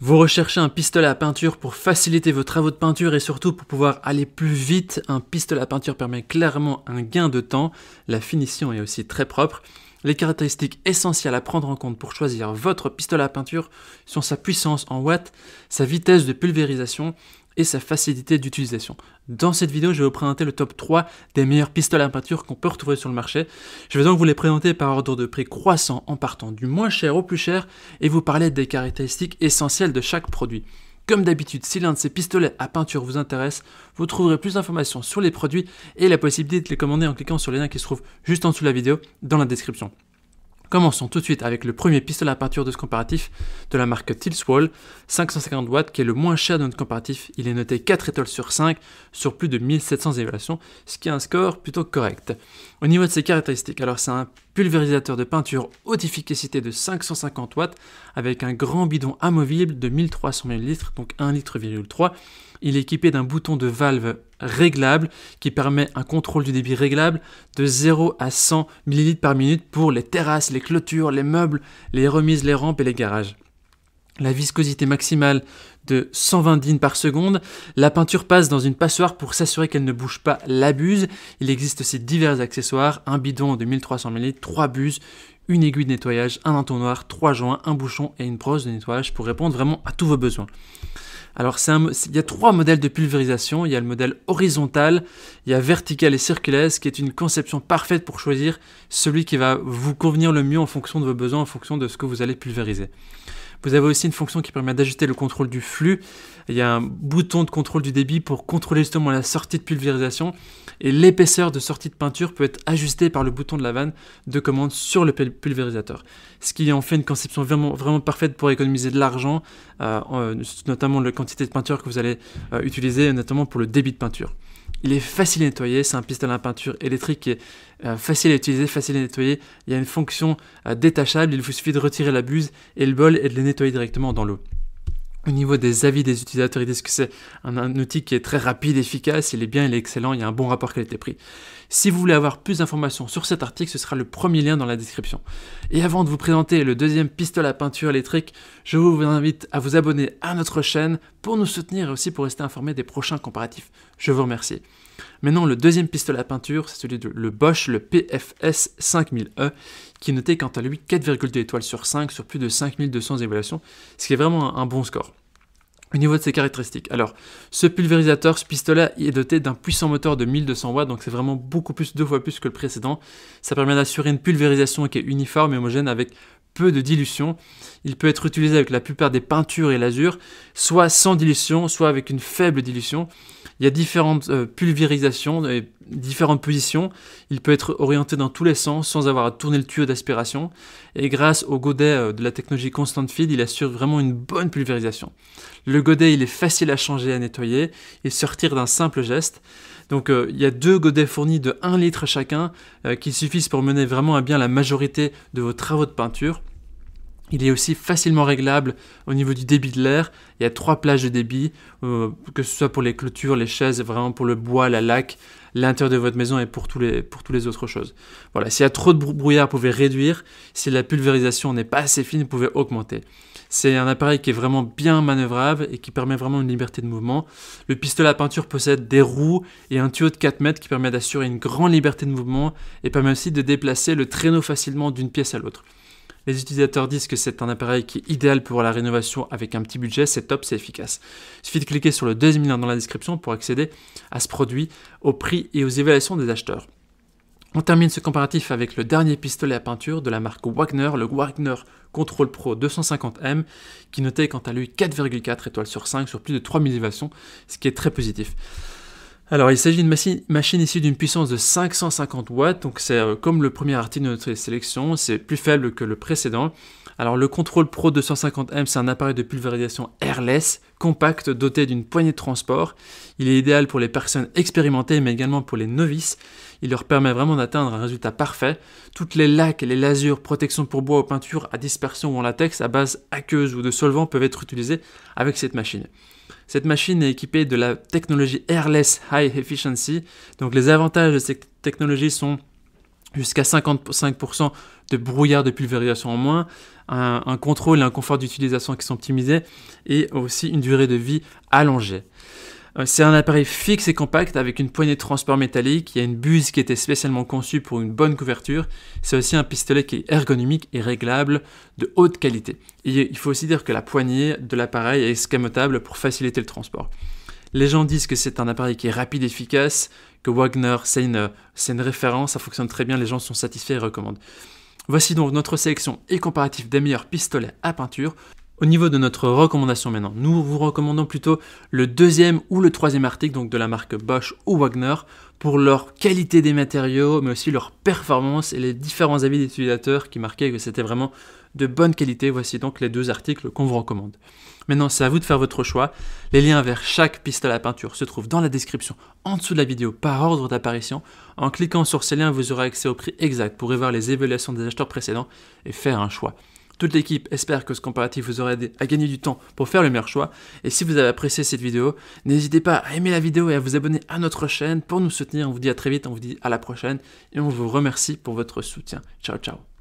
Vous recherchez un pistolet à peinture pour faciliter vos travaux de peinture et surtout pour pouvoir aller plus vite. Un pistolet à peinture permet clairement un gain de temps. La finition est aussi très propre. Les caractéristiques essentielles à prendre en compte pour choisir votre pistolet à peinture sont sa puissance en watts, sa vitesse de pulvérisation et sa facilité d'utilisation. Dans cette vidéo, je vais vous présenter le top 3 des meilleurs pistolets à peinture qu'on peut retrouver sur le marché. Je vais donc vous les présenter par ordre de prix croissant en partant du moins cher au plus cher et vous parler des caractéristiques essentielles de chaque produit. Comme d'habitude, si l'un de ces pistolets à peinture vous intéresse, vous trouverez plus d'informations sur les produits et la possibilité de les commander en cliquant sur les liens qui se trouvent juste en dessous de la vidéo dans la description. Commençons tout de suite avec le premier pistolet à peinture de ce comparatif de la marque Tilswall, 550 watts, qui est le moins cher de notre comparatif. Il est noté 4 étoiles sur 5 sur plus de 1700 évaluations, ce qui est un score plutôt correct. Au niveau de ses caractéristiques, alors c'est un pulvérisateur de peinture haute efficacité de 550 watts avec un grand bidon amovible de 1300 ml, donc 1,3 litre. Il est équipé d'un bouton de valve réglable qui permet un contrôle du débit réglable de 0 à 100 ml par minute pour les terrasses, les clôtures, les meubles, les remises, les rampes et les garages. La viscosité maximale de 120 dynes par seconde. La peinture passe dans une passoire pour s'assurer qu'elle ne bouge pas la buse. Il existe aussi divers accessoires, un bidon de 1300 ml, 3 buses, une aiguille de nettoyage, un entonnoir, 3 joints, un bouchon et une brosse de nettoyage pour répondre vraiment à tous vos besoins. Alors il y a 3 modèles de pulvérisation, il y a le modèle horizontal, il y a vertical et circulaire, qui est une conception parfaite pour choisir celui qui va vous convenir le mieux en fonction de vos besoins, en fonction de ce que vous allez pulvériser. Vous avez aussi une fonction qui permet d'ajuster le contrôle du flux. Il y a un bouton de contrôle du débit pour contrôler justement la sortie de pulvérisation. Et l'épaisseur de sortie de peinture peut être ajustée par le bouton de la vanne de commande sur le pulvérisateur. Ce qui en fait une conception vraiment parfaite pour économiser de l'argent, notamment la quantité de peinture que vous allez utiliser, notamment pour le débit de peinture. Il est facile à nettoyer, c'est un pistolet à peinture électrique qui est facile à utiliser, facile à nettoyer. Il y a une fonction détachable, il vous suffit de retirer la buse et le bol et de les nettoyer directement dans l'eau. Au niveau des avis des utilisateurs, ils disent que c'est un outil qui est très rapide, efficace, il est bien, il est excellent, il y a un bon rapport qualité-prix. Si vous voulez avoir plus d'informations sur cet article, ce sera le premier lien dans la description. Et avant de vous présenter le deuxième pistolet à peinture électrique, je vous invite à vous abonner à notre chaîne pour nous soutenir et aussi pour rester informé des prochains comparatifs. Je vous remercie. Maintenant, le deuxième pistolet à peinture, c'est celui de le Bosch, le PFS 5000E, qui est noté quant à lui 4,2 étoiles sur 5 sur plus de 5200 évaluations, ce qui est vraiment un bon score. Au niveau de ses caractéristiques, alors ce pulvérisateur, ce pistolet est doté d'un puissant moteur de 1200 watts, donc c'est vraiment beaucoup plus, 2 fois plus que le précédent. Ça permet d'assurer une pulvérisation qui est uniforme et homogène avec peu de dilution. Il peut être utilisé avec la plupart des peintures et lasures, soit sans dilution, soit avec une faible dilution. Il y a différentes pulvérisations, différentes positions. Il peut être orienté dans tous les sens sans avoir à tourner le tuyau d'aspiration. Et grâce au godet de la technologie Constant Feed, il assure vraiment une bonne pulvérisation. Le godet, il est facile à changer et à nettoyer et sortir d'un simple geste. Donc il y a 2 godets fournis de 1 litre chacun qui suffisent pour mener vraiment à bien la majorité de vos travaux de peinture. Il est aussi facilement réglable au niveau du débit de l'air. Il y a 3 plages de débit, que ce soit pour les clôtures, les chaises, vraiment pour le bois, la laque, l'intérieur de votre maison et pour tous les autres choses. Voilà, s'il y a trop de brouillard, vous pouvez réduire. Si la pulvérisation n'est pas assez fine, vous pouvez augmenter. C'est un appareil qui est vraiment bien manœuvrable et qui permet vraiment une liberté de mouvement. Le pistolet à peinture possède des roues et un tuyau de 4 mètres qui permet d'assurer une grande liberté de mouvement et permet aussi de déplacer le traîneau facilement d'une pièce à l'autre. Les utilisateurs disent que c'est un appareil qui est idéal pour la rénovation avec un petit budget, c'est top, c'est efficace. Il suffit de cliquer sur le deuxième lien dans la description pour accéder à ce produit, au prix et aux évaluations des acheteurs. On termine ce comparatif avec le dernier pistolet à peinture de la marque Wagner, le Wagner Control Pro 250M, qui notait quant à lui 4,4 étoiles sur 5 sur plus de 3000 évaluations, ce qui est très positif. Alors, il s'agit d'une machine issue d'une puissance de 550 watts, donc c'est comme le premier article de notre sélection, c'est plus faible que le précédent. Alors, le Control Pro 250M, c'est un appareil de pulvérisation airless, compact, doté d'une poignée de transport. Il est idéal pour les personnes expérimentées, mais également pour les novices. Il leur permet vraiment d'atteindre un résultat parfait. Toutes les laques, les lasures, protections pour bois ou peinture à dispersion ou en latex à base aqueuse ou de solvant peuvent être utilisées avec cette machine. Cette machine est équipée de la technologie Airless High Efficiency. Donc les avantages de cette technologie sont jusqu'à 55% de brouillard de pulvérisation en moins, un contrôle et un confort d'utilisation qui sont optimisés et aussi une durée de vie allongée. C'est un appareil fixe et compact avec une poignée de transport métallique, il y a une buse qui était spécialement conçue pour une bonne couverture, c'est aussi un pistolet qui est ergonomique et réglable de haute qualité. Et il faut aussi dire que la poignée de l'appareil est escamotable pour faciliter le transport. Les gens disent que c'est un appareil qui est rapide et efficace, que Wagner c'est une référence, ça fonctionne très bien, les gens sont satisfaits et recommandent. Voici donc notre sélection et comparatif des meilleurs pistolets à peinture. Au niveau de notre recommandation maintenant, nous vous recommandons plutôt le deuxième ou le troisième article, donc de la marque Bosch ou Wagner, pour leur qualité des matériaux, mais aussi leur performance et les différents avis des utilisateurs qui marquaient que c'était vraiment de bonne qualité. Voici donc les deux articles qu'on vous recommande. Maintenant, c'est à vous de faire votre choix. Les liens vers chaque pistolet à peinture se trouvent dans la description en dessous de la vidéo par ordre d'apparition. En cliquant sur ces liens, vous aurez accès au prix exact pour revoir les évaluations des acheteurs précédents et faire un choix. Toute l'équipe espère que ce comparatif vous aura aidé à gagner du temps pour faire le meilleur choix. Et si vous avez apprécié cette vidéo, n'hésitez pas à aimer la vidéo et à vous abonner à notre chaîne pour nous soutenir. On vous dit à très vite, on vous dit à la prochaine et on vous remercie pour votre soutien. Ciao, ciao.